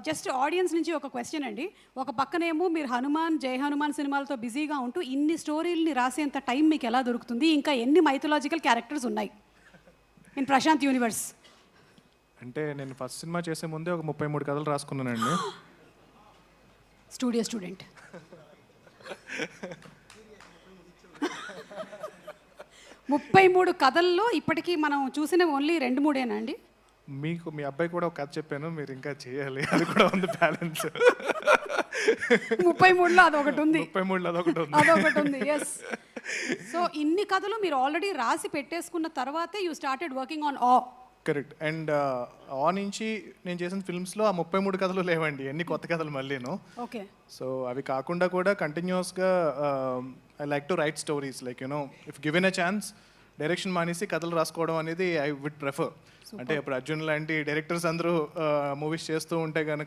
Just audience నుంచి ఒక question అండి. ఒక పక్కనేమో మీరు హనుమాన్, జై హనుమాన్ సినిమాలతో బిజీగా ఉంటూ ఇన్ని స్టోరీలని రాసేంత టైం మీకు ఎలా దొరుకుతుంది? ఇంకా ఎన్ని మైథలాజికల్ క్యారెక్టర్స్ ఉన్నాయి ఇన్ ప్రశాంత్ యూనివర్స్? అంటే నేను ఫస్ట్ సినిమా చేసే ముందే ఒక 33 కథలు రాసుకున్నానండి. Studio student. 33 కథల్లో ఇప్పటికీ మనం చూసిన ఓన్లీ 2-3 అండి. మీకు మీ అబ్బాయి కూడా ఒక కథ చెప్పాను, మీరు ఇంకా చేయాలి, అది కూడా ఉంది బ్యాలెన్స్. 33లో అదొకటి ఉంది. 33లో అదొకటి ఉంది. ఎస్. సో ఇన్ని కథలు మీరు ఆల్రెడీ రాసి పెట్టేసుకున్న తర్వాతే యూ స్టార్టెడ్ వర్కింగ్ ఆన్ ఆ. కరెక్ట్. అండ్ ఆ నుంచి నేను చేసిన ఫిల్మ్స్లో ఆ 33 కథలు లేవండి, అన్ని కొత్త కథలు మళ్ళీను. ఓకే. సో అవి కాకుండా కూడా కంటిన్యూస్గా I like to right stories, like you know if given a chance direction మానేసి కథలు రాసుకోవడం అనేది ఐ వుడ్ ప్రిఫర్. అంటే ఇప్పుడు అర్జున్ లాంటి డైరెక్టర్స్ అందరూ మూవీస్ చేస్తూ ఉంటే కనుక